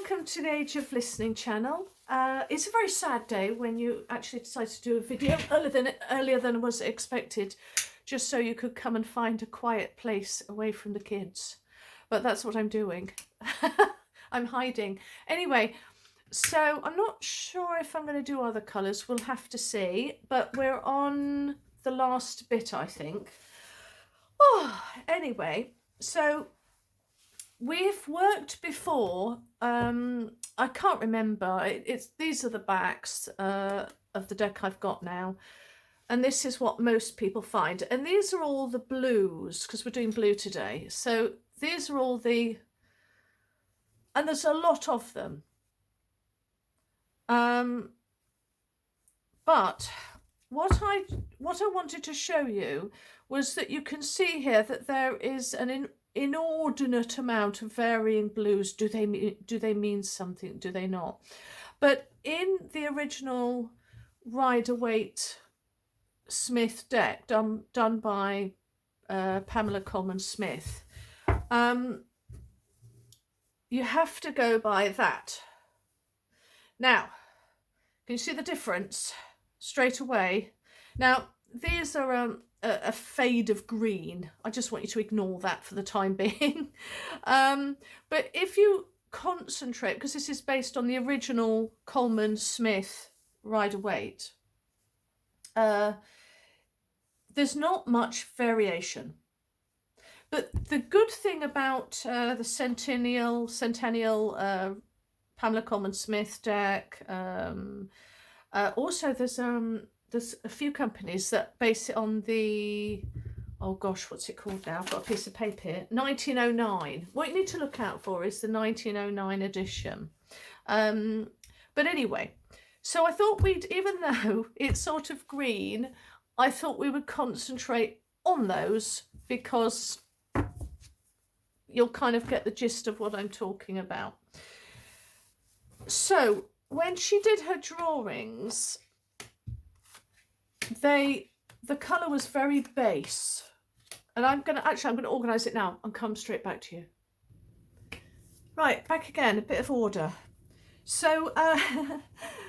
welcome to the Age of Listening channel. It's a very sad day when you actually decide to do a video earlier than was expected, just so you could come and find a quiet place away from the kids. But that's what I'm doing. I'm hiding. Anyway, so I'm not sure if I'm going to do other colours. We'll have to see. But we're on the last bit, I think. Oh, anyway, so we've worked before. I can't remember. These are the backs of the deck I've got now, and this is what most people find. And these are all the blues because we're doing blue today. So these are all the, and there's a lot of them. But what I wanted to show you was that you can see here that there is an inordinate amount of varying blues. Do they mean something? Do they not? But in the original Rider-Waite Smith deck done by Pamela Colman Smith, you have to go by that. Now, can you see the difference straight away? Now, these are a fade of green. I just want you to ignore that for the time being. But if you concentrate, because this is based on the original Colman Smith Rider-Waite, there's not much variation. But the good thing about the Centennial Pamela Colman Smith deck, also there's a few companies that base it on the, oh gosh, what's it called now? I've got a piece of paper here. 1909. What you need to look out for is the 1909 edition. But anyway, so I thought even though it's sort of green, I thought we would concentrate on those because you'll kind of get the gist of what I'm talking about. So when she did her drawings, the colour was very base. And I'm going to organise it now and come straight back to you. Right, back again, a bit of order. So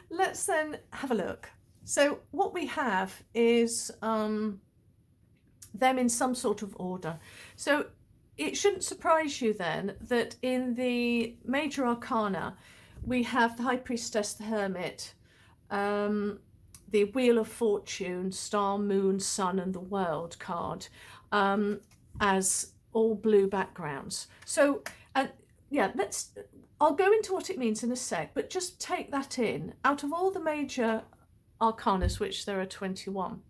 let's then have a look. So what we have is them in some sort of order. So it shouldn't surprise you then that in the major arcana, we have the High Priestess, the Hermit, the Wheel of Fortune, Star, Moon, Sun, and the World card as all blue backgrounds. So, yeah, I'll go into what it means in a sec, but just take that in. Out of all the major arcanas, which there are 21,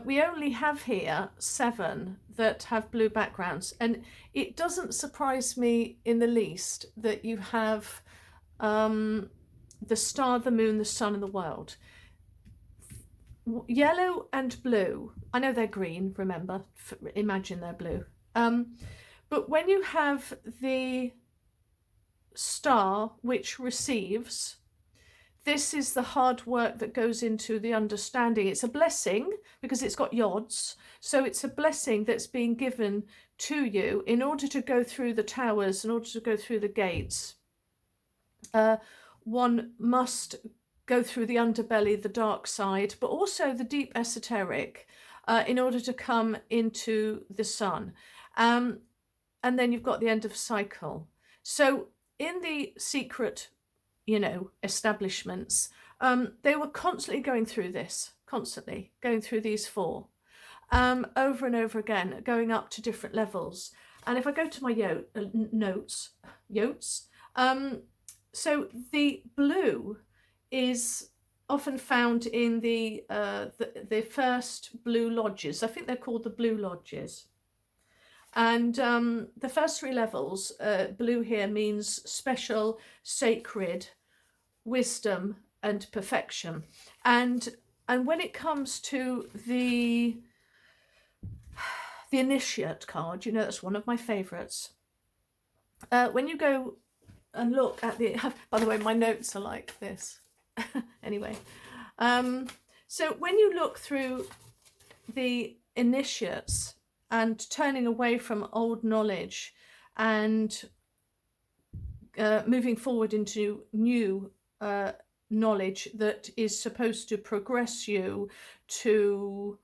we only have here 7 that have blue backgrounds. And it doesn't surprise me in the least that you have the Star, the Moon, the Sun, and the World. Yellow and blue, I know they're green, remember, imagine they're blue. But when you have the Star, which receives, this is the hard work that goes into the understanding. It's a blessing because it's got yods. So it's a blessing that's being given to you in order to go through the towers, in order to go through the gates. One must go through the underbelly, the dark side, but also the deep esoteric in order to come into the sun. And then you've got the end of cycle. So in the secret, establishments, they were constantly going through this, going through these 4 over and over again, going up to different levels. And if I go to my notes, so the blue is often found in the first blue lodges. I think they're called the blue lodges. And the first 3 levels, blue here means special, sacred, wisdom, and perfection. And when it comes to the initiate card, that's one of my favourites. When you go and look at by the way, my notes are like this. Anyway, so when you look through the initiates and turning away from old knowledge and moving forward into new knowledge that is supposed to progress you to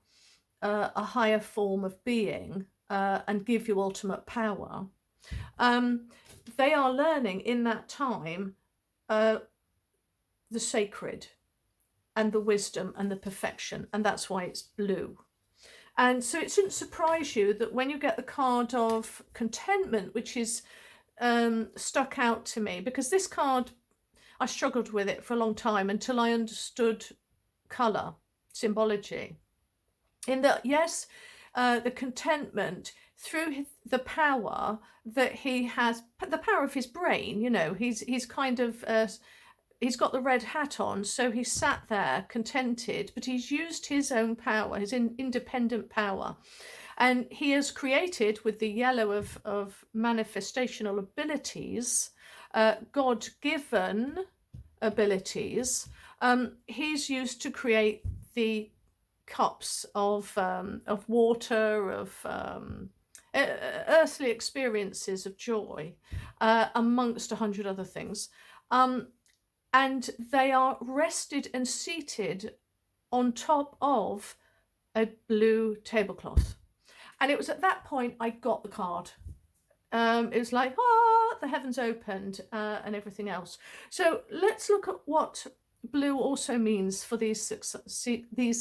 a higher form of being and give you ultimate power. They are learning in that time the sacred and the wisdom and the perfection, and that's why it's blue. And so it shouldn't surprise you that when you get the card of contentment, which is stuck out to me, because this card, I struggled with it for a long time until I understood colour, symbology. In that, yes, the contentment through the power that he has, the power of his brain, you know, he's kind of, he's got the red hat on, so he sat there contented, but he's used his own power, his independent power. And he has created, with the yellow of manifestational abilities, God-given abilities, he's used to create the cups of water, of earthly experiences of joy, amongst 100 other things. And they are rested and seated on top of a blue tablecloth. And it was at that point I got the card. It was like, the heavens opened and everything else. So let's look at what blue also means for these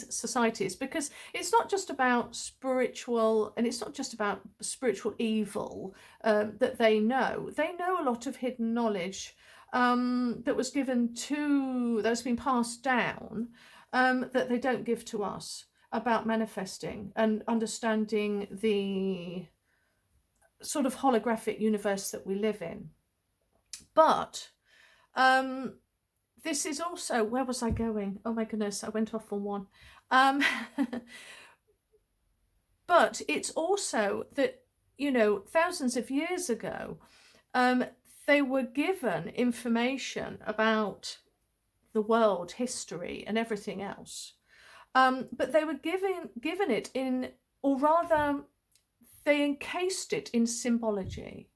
societies, because it's not just about spiritual, and it's not just about spiritual evil that they know. They know a lot of hidden knowledge that was given to, that's been passed down, that they don't give to us, about manifesting and understanding the sort of holographic universe that we live in. But this is also, where was I going? Oh my goodness, I went off on one. But it's also that, you know, thousands of years ago, they were given information about the world, history, and everything else. But they were given it in, or rather, they encased it in symbology,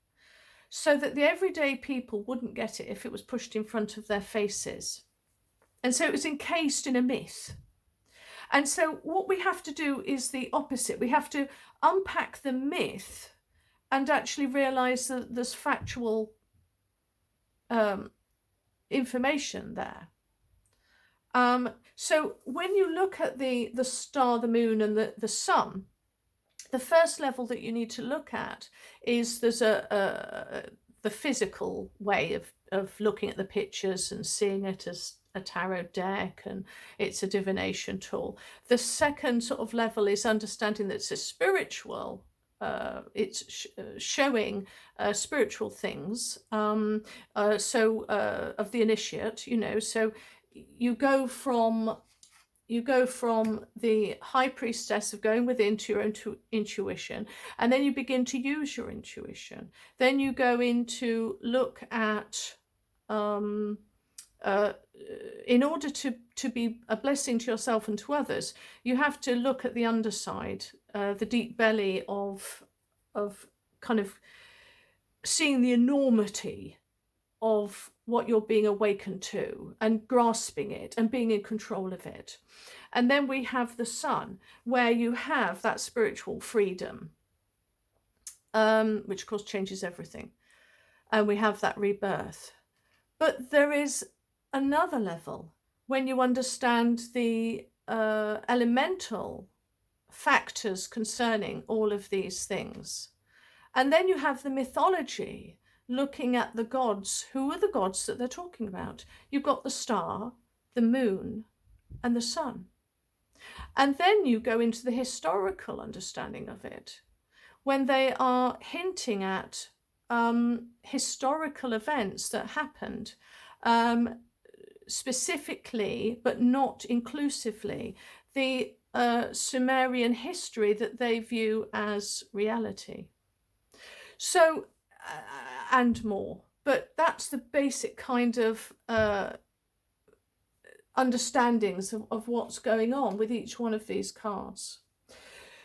so that the everyday people wouldn't get it if it was pushed in front of their faces. And so it was encased in a myth. And so what we have to do is the opposite. We have to unpack the myth and actually realise that there's factual information there. So when you look at the star, the moon, and the sun, the first level that you need to look at is there's the physical way of looking at the pictures and seeing it as a tarot deck, and it's a divination tool. The second sort of level is understanding that it's a spiritual, it's showing spiritual things, so of the initiate, you know. So you go from the high priestess of going within to your own intuition, and then you begin to use your intuition. Then you go into look at, in order to be a blessing to yourself and to others, you have to look at the underside, the deep belly of kind of seeing the enormity of what you're being awakened to and grasping it and being in control of it. And then we have the sun, where you have that spiritual freedom, which of course changes everything. And we have that rebirth. But there is another level when you understand the elemental factors concerning all of these things. And then you have the mythology, looking at the gods. Who are the gods that they're talking about? You've got the star, the moon, and the sun. And then you go into the historical understanding of it, when they are hinting at historical events that happened, specifically, but not inclusively, the Sumerian history that they view as reality. So, and more. But that's the basic kind of understandings of what's going on with each one of these cards.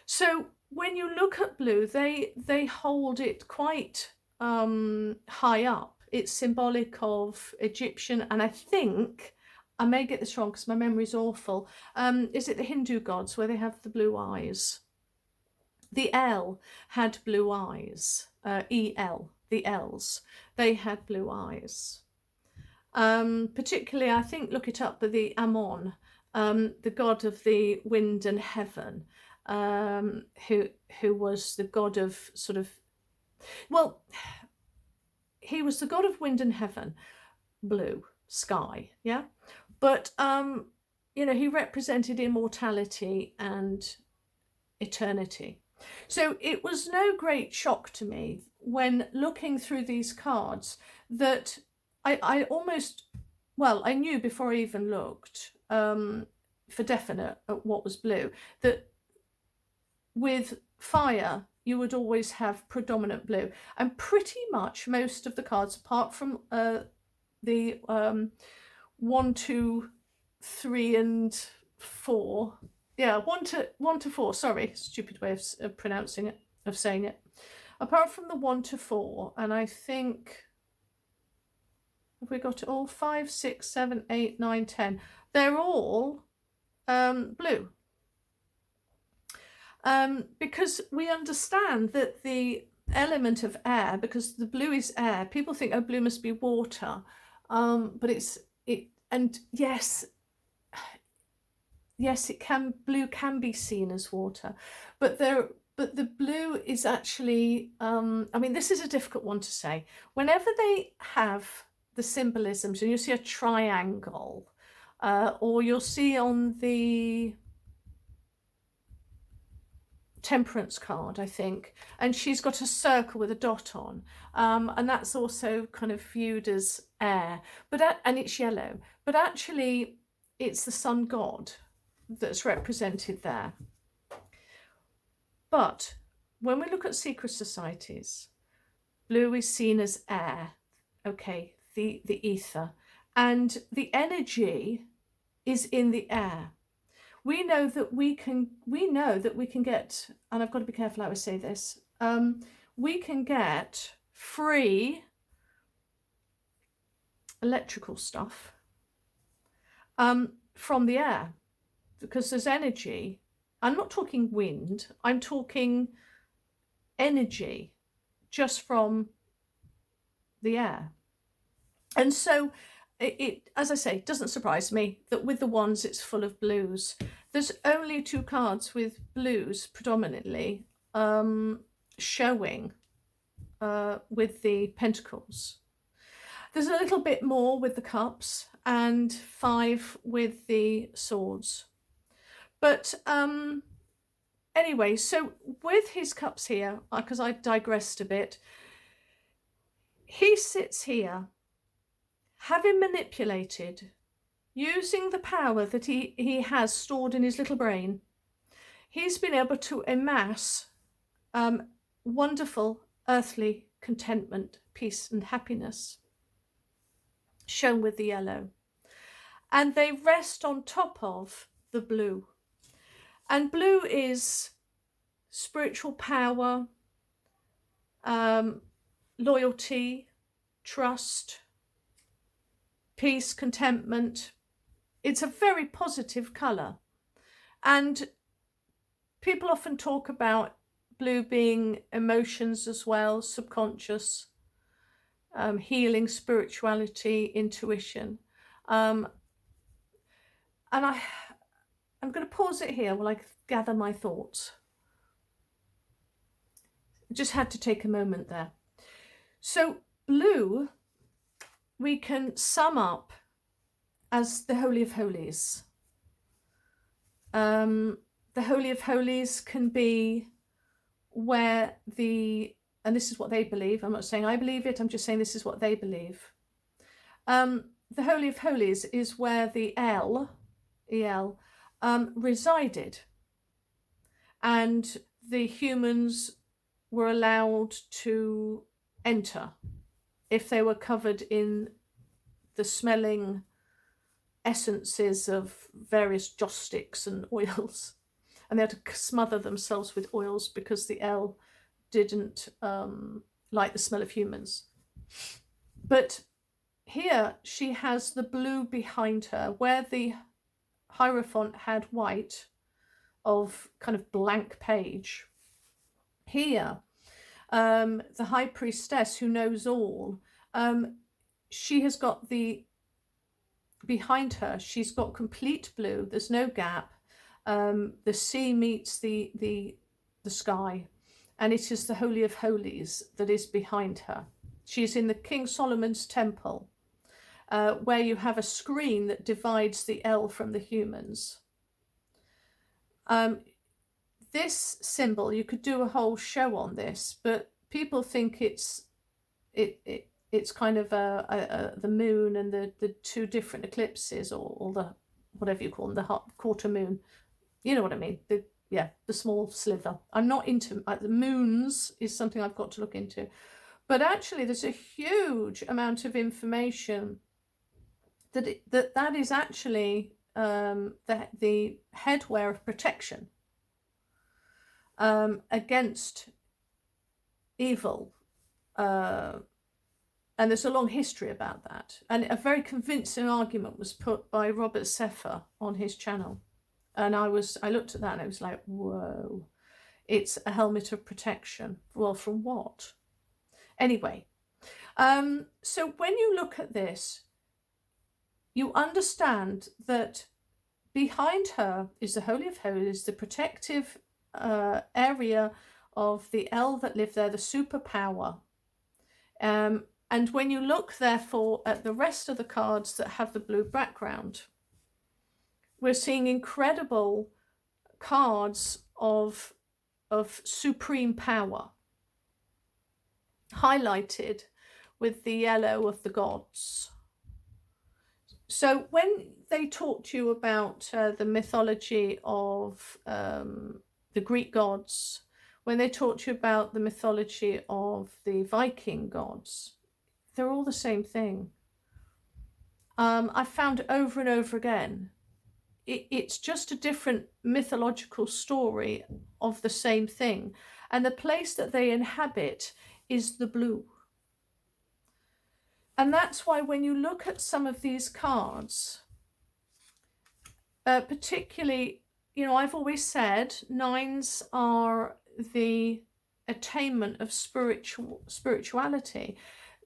So when you look at blue, they hold it quite high up it's symbolic of Egyptian, and I think, I may get this wrong because my memory's awful, is it the Hindu gods where they have the blue eyes? The L had blue eyes, E-L, the L's, they had blue eyes. Particularly, I think, look it up, but the Ammon, the god of the wind and heaven, who was the god of sort of, well, he was the god of wind and heaven, blue sky, yeah, but you know, he represented immortality and eternity. So it was no great shock to me when looking through these cards that I almost, well, I knew before I even looked for definite at what was blue, that with fire you would always have predominant blue, and pretty much most of the cards, apart from the 1, 2, 3 and 4, yeah, 1 to 4, sorry, stupid way of pronouncing it, of saying it, apart from the 1 to 4, and I think, have we got it all? 5, 6, 7, 8, 9, 10, they're all blue. Because we understand that the element of air, because the blue is air, people think, oh, blue must be water, but and yes, blue can be seen as water, but the blue is actually, I mean, this is a difficult one to say. Whenever they have the symbolisms, and you see a triangle, or you'll see on the Temperance card, I think, and she's got a circle with a dot on, and that's also kind of viewed as air, and it's yellow, but actually it's the sun god that's represented there. But when we look at secret societies, blue is seen as air, okay, the ether, and the energy is in the air. We know that we can get, and I've got to be careful how I say this, we can get free electrical stuff from the air, because there's energy. I'm not talking wind, I'm talking energy just from the air. And so it, as I say, doesn't surprise me that with the wands it's full of blues. There's only 2 cards with blues predominantly showing with the pentacles. There's a little bit more with the cups and 5 with the swords. But anyway, so with his cups here, because I digressed a bit, he sits here having manipulated, using the power that he has stored in his little brain. He's been able to amass wonderful earthly contentment, peace and happiness, shown with the yellow. And they rest on top of the blue. And blue is spiritual power, loyalty, trust, peace, contentment. It's a very positive colour. And people often talk about blue being emotions as well, subconscious, healing, spirituality, intuition. And I'm going to pause it here while I gather my thoughts. Just had to take a moment there. So blue, we can sum up as the Holy of Holies. The Holy of Holies can be where and this is what they believe, I'm not saying I believe it, I'm just saying this is what they believe. The Holy of Holies is where the EL resided, and the humans were allowed to enter if they were covered in the smelling essences of various joss sticks and oils, and they had to smother themselves with oils because the L didn't like the smell of humans. But here she has the blue behind her, where the Hierophant had white of kind of blank page. Here, the High Priestess, who knows all, she has got behind her, she's got complete blue. There's no gap. The sea meets the sky, and it is the Holy of Holies that is behind her. She's in the King Solomon's temple, where you have a screen that divides the El from the humans. This symbol, you could do a whole show on this, but people think it's kind of the moon and the two different eclipses, or the whatever you call them, the quarter moon. You know what I mean? The small sliver. I'm not into the moons. Is something I've got to look into, but actually, there's a huge amount of information that is actually the headwear of protection against evil. And there's a long history about that. And a very convincing argument was put by Robert Sefer on his channel. And I looked at that and I was like, whoa, it's a helmet of protection. Well, from what? Anyway, so when you look at this, you understand that behind her is the Holy of Holies, the protective area of the El that live there, the superpower. And when you look, therefore, at the rest of the cards that have the blue background, we're seeing incredible cards of supreme power, highlighted with the yellow of the gods. So when they talk to you about the mythology of the Greek gods, when they talk to you about the mythology of the Viking gods, they're all the same thing. I've found over and over again, it's just a different mythological story of the same thing. And the place that they inhabit is the blue. And that's why when you look at some of these cards, particularly, you know, I've always said nines are the attainment of spirituality.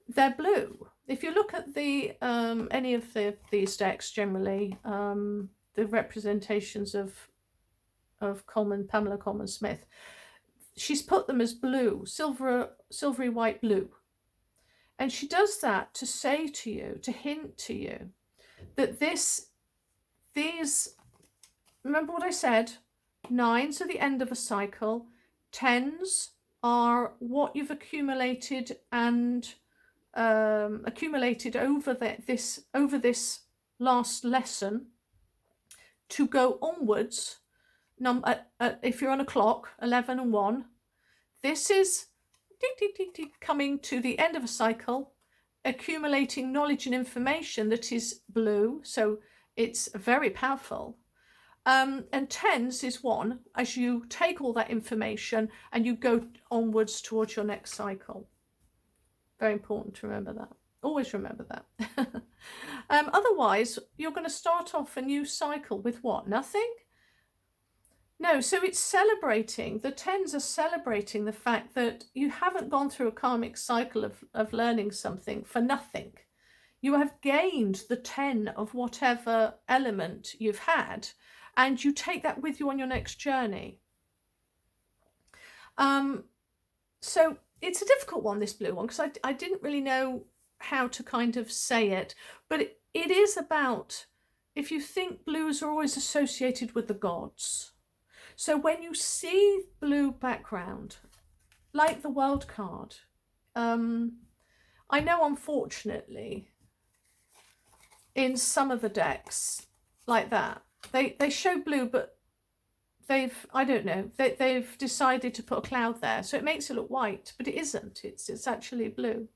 They're blue. If you look at the any of these decks, generally, the representations of Pamela Coleman Smith, she's put them as blue, silvery white blue. And she does that to say to you, to hint to you, that these, remember what I said, nines are the end of a cycle, tens are what you've accumulated and accumulated over this last lesson to go onwards. If you're on a clock, 11 and 1, this is coming to the end of a cycle, accumulating knowledge and information that is blue, so it's very powerful. And tens is 1, as you take all that information and you go onwards towards your next cycle. Very important to remember that. Always remember that. Otherwise, you're going to start off a new cycle with what? Nothing? No, so it's celebrating, the tens are celebrating the fact that you haven't gone through a karmic cycle of learning something for nothing. You have gained the 10 of whatever element you've had, and you take that with you on your next journey. So it's a difficult one, this blue one, because I didn't really know how to kind of say it, but it is about, if you think blues are always associated with the gods. So when you see blue background, like the world card, I know unfortunately in some of the decks like that, they show blue, but they've decided to put a cloud there. So it makes it look white, but it isn't. It's actually blue.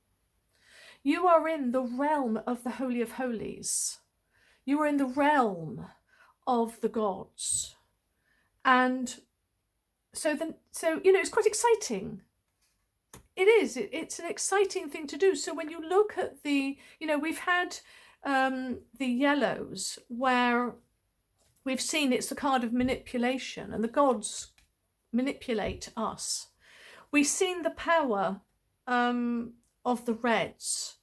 You are in the realm of the Holy of Holies. You are in the realm of the gods. And so you know, it's quite exciting. it is. It's an exciting thing to do. So when you look at the, we've had the yellows where we've seen it's the card of manipulation, and the gods manipulate us. We've seen the power of the reds.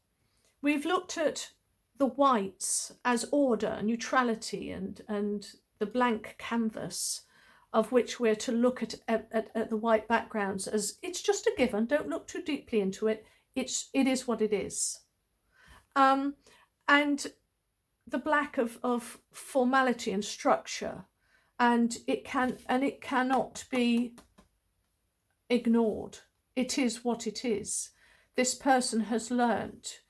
We've looked at the whites as order, neutrality, and the blank canvas, of which we're to look at the white backgrounds as it's just a given. Don't look too deeply into it. It is what it is. And the black of formality and structure, and it cannot be ignored. It is what it is. This person has learnt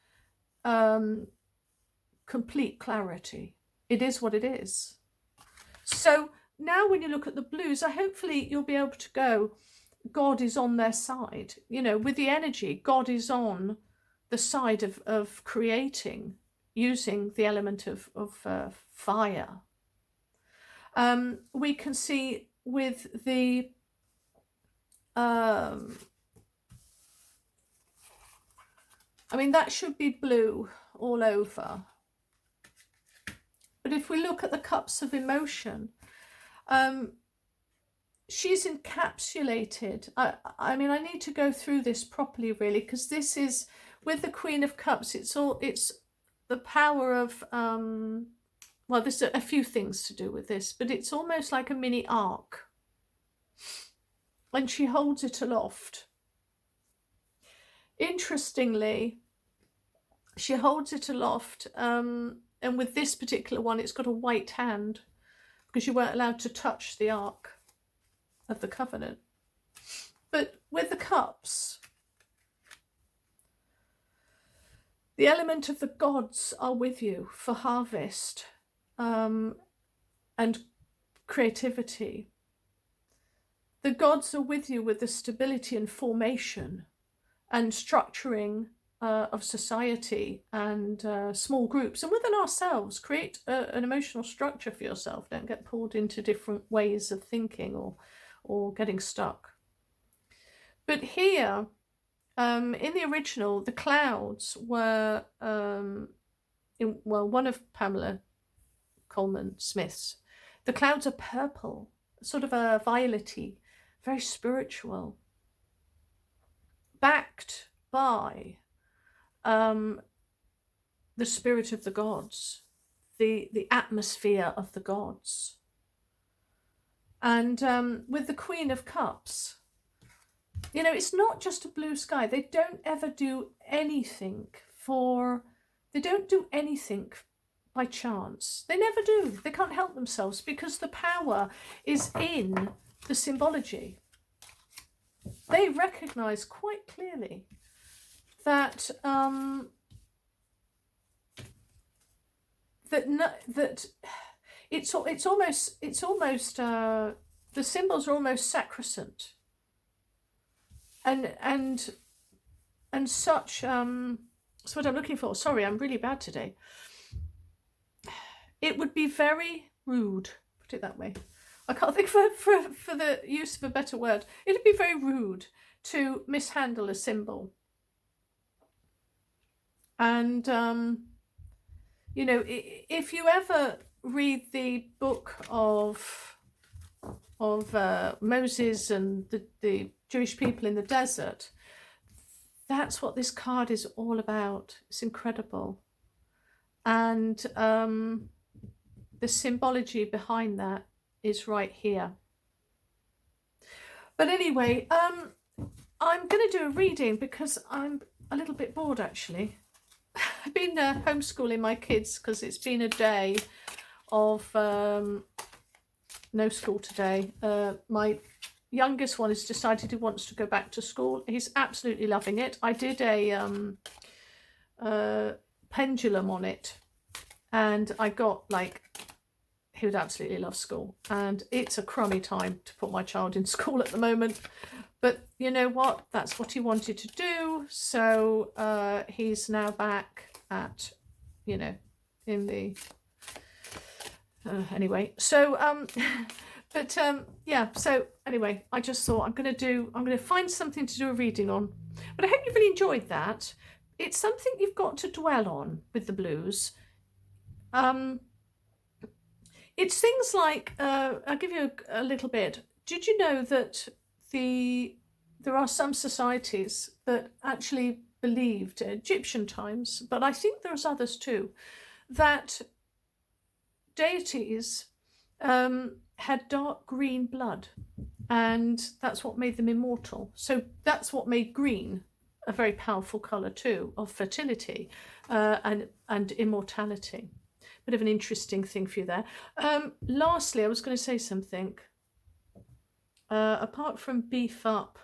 complete clarity. It is what it is. So now when you look at the blues, hopefully you'll be able to go, God is on their side. With the energy, God is on the side of creating, using the element of fire. We can see with the that should be blue all over. But if we look at the cups of emotion, she's encapsulated. I need to go through this properly, really, because this is, with the Queen of Cups, it's the power of, there's a few things to do with this, but it's almost like a mini ark. And she holds it aloft. Interestingly, she holds it aloft, and with this particular one, it's got a white hand, because you weren't allowed to touch the Ark of the Covenant. But with the cups, the element of the gods are with you for harvest and creativity. The gods are with you with the stability and formation and structuring of society and small groups, and within ourselves. Create an emotional structure for yourself. Don't get pulled into different ways of thinking or getting stuck. But here, in the original, the clouds were, one of Pamela Coleman Smith's, the clouds are purple, sort of a violet-y, very spiritual, backed by the spirit of the gods, the atmosphere of the gods. And with the Queen of Cups, it's not just a blue sky. They don't ever do anything by chance. They never do. They can't help themselves, because the power is in the symbology. They recognize quite clearly that that it's almost the symbols are almost sacrosanct, and such. That's what I'm looking for. Sorry, I'm really bad today. It would be very rude, put it that way. I can't think for the use of a better word. It would be very rude to mishandle a symbol. And, if you ever read the book of Moses and the Jewish people in the desert, that's what this card is all about. It's incredible. And the symbology behind that is right here. But anyway, I'm going to do a reading because I'm a little bit bored, actually. I've been homeschooling my kids because it's been a day of no school today. My youngest one has decided he wants to go back to school. He's absolutely loving it. I did a pendulum on it, and I got he would absolutely love school, and it's a crummy time to put my child in school at the moment, but you know what, that's what he wanted to do. So he's now back at in the anyway. So But yeah, so anyway, I just thought I'm going to find something to do a reading on. But I hope you really enjoyed that. It's something you've got to dwell on with the blues. It's things like, I'll give you a little bit. Did you know that there are some societies that actually believed, Egyptian times, but I think there's others too, that deities had dark green blood, and that's what made them immortal. So that's what made green a very powerful colour too, of fertility and immortality. Bit of an interesting thing for you there. Lastly, I was going to say something. Apart from beef up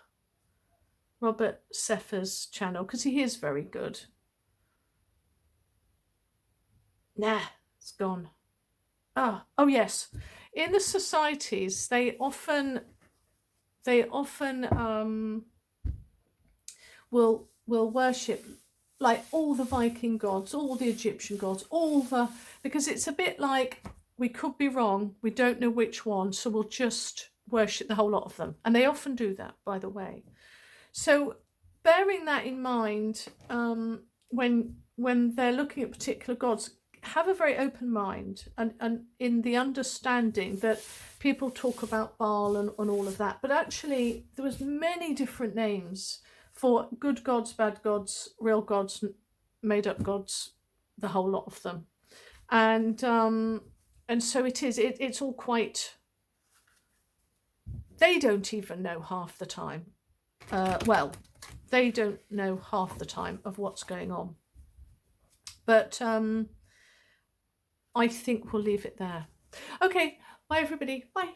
Robert Seffer's channel, because he is very good. Nah, it's gone. Oh yes. In the societies, they often will worship like all the Viking gods, all the Egyptian gods, because it's a bit like, we could be wrong, we don't know which one, so we'll just worship the whole lot of them. And they often do that, by the way. So bearing that in mind, when they're looking at particular gods, have a very open mind, and in the understanding that people talk about Baal and all of that, but actually there was many different names for good gods, bad gods, real gods, made up gods, the whole lot of them. And so it's all quite, they don't even know half the time. They don't know half the time of what's going on. But I think we'll leave it there. Okay, bye everybody, bye.